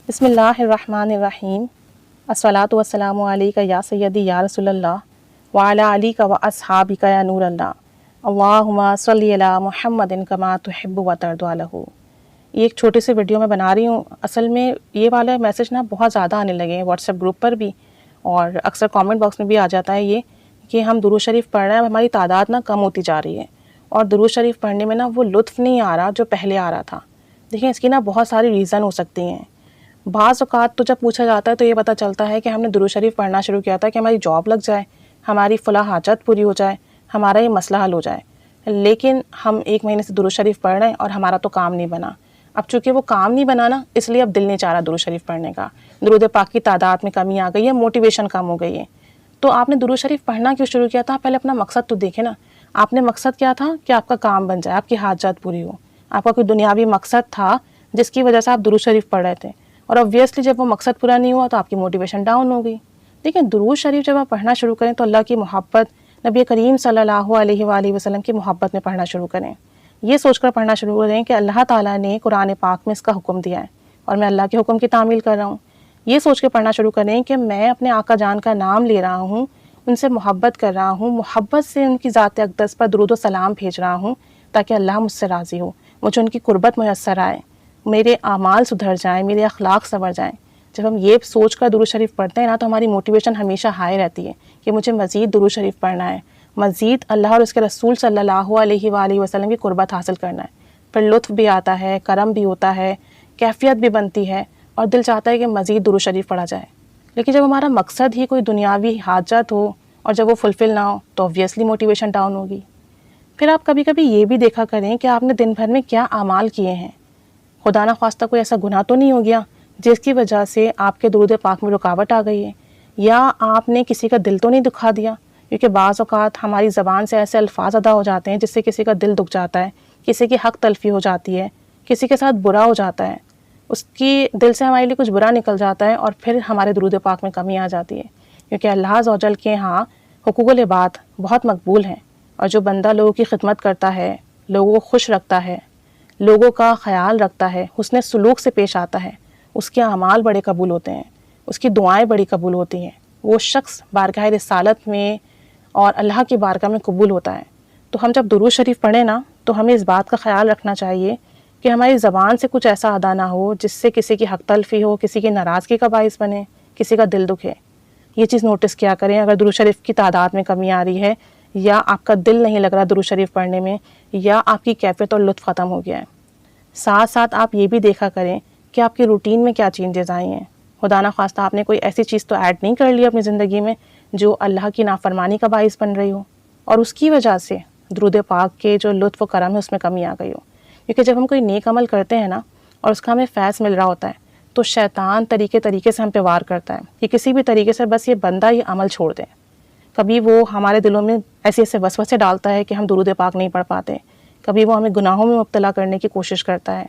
بسم اللہ الرحمن الرحیم الصلاۃ والسلام علیک یا سیدی یا رسول اللہ وعلی علیک و اصحابک یا نور اللہ اللہم صلی علی محمد کما تحب و ترضی عنہ۔ یہ ایک چھوٹی سی ویڈیو میں بنا رہی ہوں۔ اصل میں یہ والا میسج نا بہت زیادہ آنے لگے ہیں واٹس ایپ گروپ پر بھی، اور اکثر کامنٹ باکس میں بھی آ جاتا ہے یہ کہ ہم درود شریف پڑھ رہے ہیں، ہماری تعداد نا کم ہوتی جا رہی ہے، اور درود شریف پڑھنے میں نا وہ لطف نہیں آ رہا جو پہلے آ رہا تھا۔ دیکھیں اس کی نا بہت ساری ریزن ہو سکتی ہیں۔ بعض اوقات تو جب پوچھا جاتا ہے تو یہ پتہ چلتا ہے کہ ہم نے درود شریف پڑھنا شروع کیا تھا کہ ہماری جاب لگ جائے، ہماری فلاں حاجت پوری ہو جائے، ہمارا یہ مسئلہ حل ہو جائے، لیکن ہم 1 مہینے سے درود شریف پڑھ رہے ہیں اور ہمارا تو کام نہیں بنا۔ اب چونکہ وہ کام نہیں بنا نا، اس لیے اب دل نہیں چاہ رہا درود شریف پڑھنے کا، درود پاک کی تعداد میں کمی آ گئی ہے، موٹیویشن کم ہو گئی ہے۔ تو آپ نے درود شریف پڑھنا کیوں شروع کیا تھا؟ پہلے اپنا مقصد تو دیکھیں نا۔ آپ نے مقصد کیا تھا کہ آپ کا کام بن جائے، آپ کی حاجت پوری ہو، آپ کا کوئی دنیاوی مقصد تھا جس کی وجہ سے آپ درود شریف پڑھ رہے تھے، اور obviously جب وہ مقصد پورا نہیں ہوا تو آپ کی موٹیویشن ڈاؤن ہو گئی۔ لیکن درود شریف جب آپ پڑھنا شروع کریں تو اللہ کی محبت، نبی کریم صلی اللہ علیہ وآلہ وسلم کی محبت میں پڑھنا شروع کریں۔ یہ سوچ کر پڑھنا شروع کریں کہ اللہ تعالیٰ نے قرآن پاک میں اس کا حکم دیا ہے اور میں اللہ کے حکم کی تعمیل کر رہا ہوں۔ یہ سوچ کے پڑھنا شروع کریں کہ میں اپنے آقا جان کا نام لے رہا ہوں، ان سے محبت کر رہا ہوں، محبت سے ان کی ذات اقدس پر درود و سلام بھیج رہا ہوں تاکہ اللہ مجھ سے راضی ہو، مجھے ان کی قربت میسر آئے، میرے اعمال سدھر جائیں، میرے اخلاق سنور جائیں۔ جب ہم یہ سوچ کر درود شریف پڑھتے ہیں نا تو ہماری موٹیویشن ہمیشہ ہائی رہتی ہے کہ مجھے مزید درود شریف پڑھنا ہے، مزید اللہ اور اس کے رسول صلی اللہ علیہ وآلہ وسلم کی قربت حاصل کرنا ہے۔ پھر لطف بھی آتا ہے، کرم بھی ہوتا ہے، کیفیت بھی بنتی ہے، اور دل چاہتا ہے کہ مزید درود شریف پڑھا جائے۔ لیکن جب ہمارا مقصد ہی کوئی دنیاوی حاجت ہو اور جب وہ فلفل نہ ہو تو obviously موٹیویشن ڈاؤن ہوگی۔ پھر آپ کبھی کبھی یہ بھی دیکھا کریں کہ آپ نے دن بھر میں کیا اعمال کیے ہیں۔ خدا نہ خواستہ کوئی ایسا گناہ تو نہیں ہو گیا جس کی وجہ سے آپ کے درود پاک میں رکاوٹ آ گئی ہے، یا آپ نے کسی کا دل تو نہیں دکھا دیا، کیونکہ بعض اوقات ہماری زبان سے ایسے الفاظ ادا ہو جاتے ہیں جس سے کسی کا دل دکھ جاتا ہے، کسی کی حق تلفی ہو جاتی ہے، کسی کے ساتھ برا ہو جاتا ہے، اس کی دل سے ہمارے لیے کچھ برا نکل جاتا ہے، اور پھر ہمارے درود پاک میں کمی آ جاتی ہے، کیونکہ اللہ عز و جل کے ہاں حقوق العباد بہت مقبول ہیں، اور جو بندہ لوگوں کی خدمت کرتا ہے، لوگوں کو خوش رکھتا ہے، لوگوں کا خیال رکھتا ہے، حسن سلوک سے پیش آتا ہے، اس کے اعمال بڑے قبول ہوتے ہیں، اس کی دعائیں بڑی قبول ہوتی ہیں، وہ شخص بارگاہ رسالت میں اور اللہ کی بارگاہ میں قبول ہوتا ہے۔ تو ہم جب درود شریف پڑھیں نا تو ہمیں اس بات کا خیال رکھنا چاہیے کہ ہماری زبان سے کچھ ایسا ادا نہ ہو جس سے کسی کی حق تلفی ہو، کسی کی ناراضگی کا باعث بنے، کسی کا دل دکھے۔ یہ چیز نوٹس کیا کریں اگر درود شریف کی تعداد میں کمی آ رہی ہے، یا آپ کا دل نہیں لگ رہا درود شریف پڑھنے میں، یا آپ کی کیفیت اور لطف ختم ہو گیا ہے۔ ساتھ ساتھ آپ یہ بھی دیکھا کریں کہ آپ کی روٹین میں کیا چینجز آئی ہیں۔ خدا نہ خواستہ آپ نے کوئی ایسی چیز تو ایڈ نہیں کر لی اپنی زندگی میں جو اللہ کی نافرمانی کا باعث بن رہی ہو، اور اس کی وجہ سے درود پاک کے جو لطف و کرم ہے اس میں کمی آ گئی ہو۔ کیونکہ جب ہم کوئی نیک عمل کرتے ہیں نا اور اس کا ہمیں فیض مل رہا ہوتا ہے تو شیطان طریقے سے ہم پہ وار کرتا ہے کہ کسی بھی طریقے سے بس یہ بندہ یہ عمل چھوڑ دے۔ کبھی وہ ہمارے دلوں میں ایسے وسوسے ڈالتا ہے کہ ہم درود پاک نہیں پڑھ پاتے، کبھی وہ ہمیں گناہوں میں مبتلا کرنے کی کوشش کرتا ہے،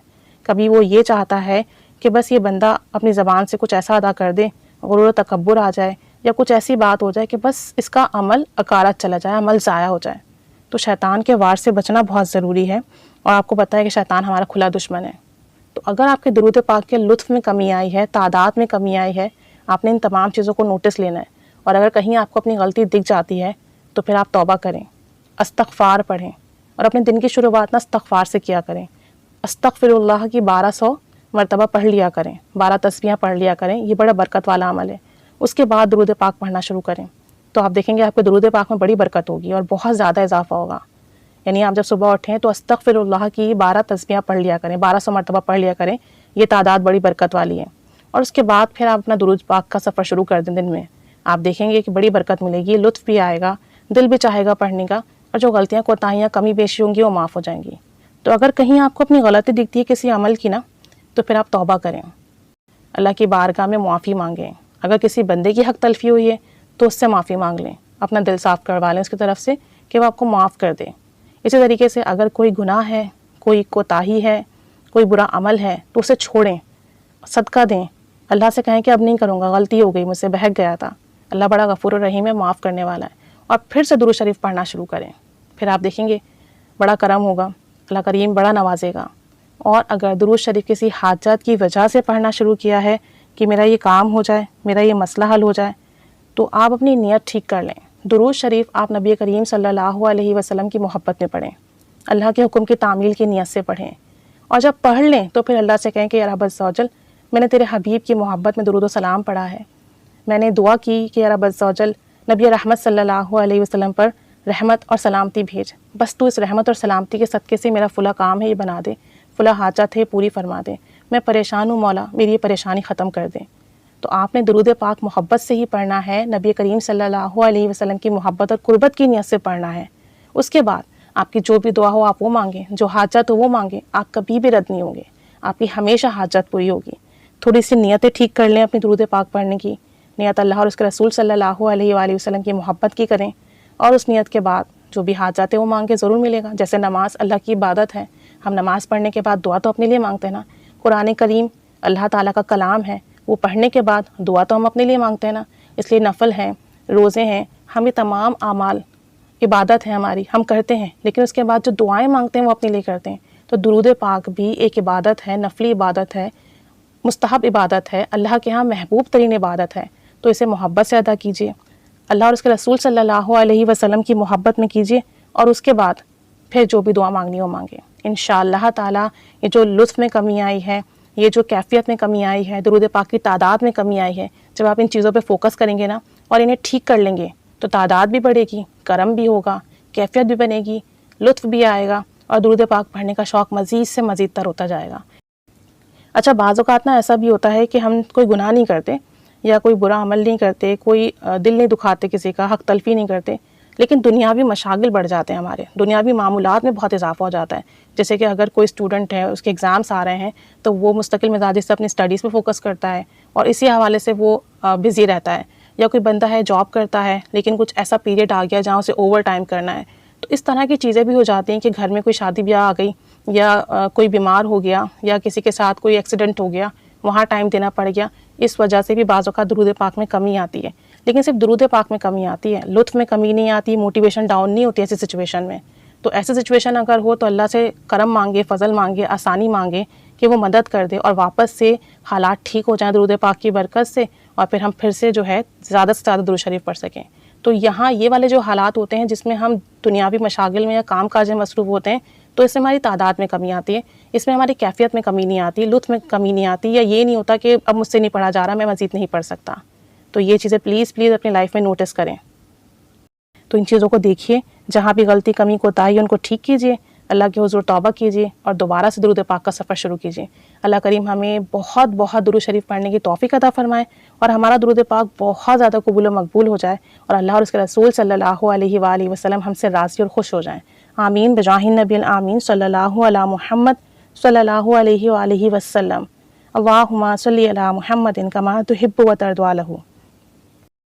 کبھی وہ یہ چاہتا ہے کہ بس یہ بندہ اپنی زبان سے کچھ ایسا ادا کر دے، غرور و تکبر آ جائے، یا کچھ ایسی بات ہو جائے کہ بس اس کا عمل اکارت چلا جائے، عمل ضائع ہو جائے۔ تو شیطان کے وار سے بچنا بہت ضروری ہے، اور آپ کو پتہ ہے کہ شیطان ہمارا کھلا دشمن ہے۔ تو اگر آپ کے درود پاک کے لطف میں کمی آئی ہے، تعداد میں کمی آئی ہے، آپ نے ان تمام چیزوں کو نوٹس لینا ہے، اور اگر کہیں آپ کو اپنی غلطی دکھ جاتی ہے تو پھر آپ توبہ کریں، استغفار پڑھیں، اور اپنے دن کی شروعات نا استغفار سے کیا کریں۔ استغفر اللہ کی 1200 مرتبہ پڑھ لیا کریں، 12 تسبیحاں پڑھ لیا کریں، یہ بڑا برکت والا عمل ہے۔ اس کے بعد درود پاک پڑھنا شروع کریں تو آپ دیکھیں گے آپ کے درود پاک میں بڑی برکت ہوگی اور بہت زیادہ اضافہ ہوگا۔ یعنی آپ جب صبح اٹھیں تو استغفر اللہ کی 12 تسبیحاں پڑھ لیا کریں، 1200 مرتبہ پڑھ لیا کریں، یہ تعداد بڑی برکت والی ہے۔ اور اس کے بعد پھر آپ اپنا درود پاک کا سفر شروع کر دیں دن میں، آپ دیکھیں گے کہ بڑی برکت ملے گی، لطف بھی آئے گا، دل بھی چاہے گا پڑھنے کا، اور جو غلطیاں کوتاہیاں کمی بیشی ہوں گی وہ معاف ہو جائیں گی۔ تو اگر کہیں آپ کو اپنی غلطی دکھتی ہے کسی عمل کی نا تو پھر آپ توبہ کریں، اللہ کی بارگاہ میں معافی مانگیں۔ اگر کسی بندے کی حق تلفی ہوئی ہے تو اس سے معافی مانگ لیں، اپنا دل صاف کروا لیں اس کی طرف سے کہ وہ آپ کو معاف کر دے۔ اسی طریقے سے اگر کوئی گناہ ہے، کوئی کوتاہی ہے، کوئی برا عمل ہے تو اسے چھوڑیں، صدقہ دیں، اللہ سے کہیں کہ اب نہیں کروں گا، غلطی ہو گئی، مجھ سے بہک گیا تھا۔ اللہ بڑا غفور الرحیم ہے، معاف کرنے والا ہے۔ اور پھر سے درود شریف پڑھنا شروع کریں، پھر آپ دیکھیں گے بڑا کرم ہوگا، اللہ کریم بڑا نوازے گا۔ اور اگر درود شریف کسی حاجت کی وجہ سے پڑھنا شروع کیا ہے کہ میرا یہ کام ہو جائے، میرا یہ مسئلہ حل ہو جائے، تو آپ اپنی نیت ٹھیک کر لیں۔ درود شریف آپ نبی کریم صلی اللہ علیہ وسلم کی محبت میں پڑھیں، اللہ کے حکم کی تعمیل کی نیت سے پڑھیں، اور جب پڑھ لیں تو پھر اللہ سے کہیں کہ یا رب عز و جل، میں نے تیرے حبیب کی محبت میں درود و سلام پڑھا ہے، میں نے دعا کی کہ یا رب عز و جل نبی رحمت صلی اللہ علیہ وسلم پر رحمت اور سلامتی بھیج، بس تو اس رحمت اور سلامتی کے صدقے سے میرا فلاں کام ہے یہ بنا دے، فلاں حاجت ہے پوری فرما دے، میں پریشان ہوں مولا، میری یہ پریشانی ختم کر دے۔ تو آپ نے درود پاک محبت سے ہی پڑھنا ہے، نبی کریم صلی اللہ علیہ وسلم کی محبت اور قربت کی نیت سے پڑھنا ہے۔ اس کے بعد آپ کی جو بھی دعا ہو آپ وہ مانگیں، جو حاجت ہو وہ مانگیں، آپ کبھی بھی رد نہیں ہوں گے، آپ کی ہمیشہ حاجت پوری ہوگی۔ تھوڑی سی نیتیں ٹھیک کر لیں اپنی درود پاک پڑھنے کی، نیت اللہ اور اس کے رسول صلی اللہ علیہ وآلہ وسلم کی محبت کی کریں، اور اس نیت کے بعد جو بھی حاجت ہے وہ مانگے، ضرور ملے گا۔ جیسے نماز اللہ کی عبادت ہے، ہم نماز پڑھنے کے بعد دعا تو اپنے لیے مانگتے ہیں نا، قرآن کریم اللہ تعالیٰ کا کلام ہے، وہ پڑھنے کے بعد دعا تو ہم اپنے لیے مانگتے ہیں نا، اس لیے نفل ہیں، روزے ہیں، ہم یہ تمام اعمال عبادت ہے ہماری، ہم کرتے ہیں، لیکن اس کے بعد جو دعائیں مانگتے ہیں وہ اپنے لیے کرتے ہیں۔ تو درود پاک بھی ایک عبادت ہے، نفلی عبادت ہے، مستحب عبادت ہے، اللہ کے ہاں محبوب ترین عبادت ہے، تو اسے محبت سے ادا کیجیے، اللہ اور اس کے رسول صلی اللہ علیہ وسلم کی محبت میں کیجیے، اور اس کے بعد پھر جو بھی دعا مانگنی ہو مانگے۔ انشاءاللہ تعالیٰ یہ جو لطف میں کمی آئی ہے، یہ جو کیفیت میں کمی آئی ہے، درود پاک کی تعداد میں کمی آئی ہے، جب آپ ان چیزوں پہ فوکس کریں گے نا اور انہیں ٹھیک کر لیں گے تو تعداد بھی بڑھے گی، کرم بھی ہوگا، کیفیت بھی بنے گی، لطف بھی آئے گا، اور درود پاک پڑھنے کا شوق مزید سے مزید تر ہوتا جائے گا۔ اچھا بعض اوقات نا ایسا بھی ہوتا ہے کہ ہم کوئی گناہ نہیں کرتے یا کوئی برا عمل نہیں کرتے، کوئی دل نہیں دکھاتے کسی کا، حق تلفی نہیں کرتے، لیکن دنیاوی مشاغل بڑھ جاتے ہیں، ہمارے دنیاوی معمولات میں بہت اضافہ ہو جاتا ہے۔ جیسے کہ اگر کوئی اسٹوڈنٹ ہے، اس کے ایگزامس آ رہے ہیں، تو وہ مستقل مزاجی سے اپنی اسٹڈیز پہ فوکس کرتا ہے اور اسی حوالے سے وہ بزی رہتا ہے، یا کوئی بندہ ہے جاب کرتا ہے لیکن کچھ ایسا پیریڈ آ گیا جہاں اسے اوور ٹائم کرنا ہے، تو اس طرح کی چیزیں بھی ہو جاتی ہیں کہ گھر میں کوئی شادی بیاہ آ گئی، یا کوئی بیمار ہو گیا، یا کسی کے ساتھ کوئی ایکسیڈنٹ ہو گیا، وہاں ٹائم دینا پڑ گیا، اس وجہ سے بھی بعض اوقات درود پاک میں کمی آتی ہے۔ لیکن صرف درود پاک میں کمی آتی ہے، لطف میں کمی نہیں آتی، موٹیویشن ڈاؤن نہیں ہوتی ایسی سچویشن میں۔ تو ایسی سچویشن اگر ہو تو اللہ سے کرم مانگے، فضل مانگے، آسانی مانگے کہ وہ مدد کر دے اور واپس سے حالات ٹھیک ہو جائیں درود پاک کی برکت سے، اور پھر ہم پھر سے جو ہے زیادہ سے زیادہ درود شریف پڑھ سکیں۔ تو یہاں یہ والے جو حالات ہوتے ہیں جس میں ہم دنیاوی مشاغل میں یا کام کاج میں مصروف ہوتے ہیں، تو اس میں ہماری تعداد میں کمی آتی ہے، اس میں ہماری کیفیت میں کمی نہیں آتی، لطف میں کمی نہیں آتی، یا یہ نہیں ہوتا کہ اب مجھ سے نہیں پڑھا جا رہا، میں مزید نہیں پڑھ سکتا۔ تو یہ چیزیں پلیز اپنی لائف میں نوٹس کریں۔ تو ان چیزوں کو دیکھیے، جہاں بھی غلطی کمی کوتاہی ان کو ٹھیک کیجیے، اللہ کے حضور توبہ کیجیے اور دوبارہ سے درود پاک کا سفر شروع کیجیے۔ اللہ کریم ہمیں بہت بہت درود شریف پڑھنے کی توفیق عطا فرمائے، اور ہمارا درود پاک بہت زیادہ قبول و مقبول ہو جائے، اور اللہ اور اس کے رسول صلی اللہ علیہ وآلہ وسلم ہم سے راضی اور خوش ہو جائیں۔ آمین بجاہ النبی الآمین صلی اللہ علی محمد صلی اللہ علیہ وآلہ وسلم۔ اللہم صلی علی محمد کما تحب و ترضی لہ۔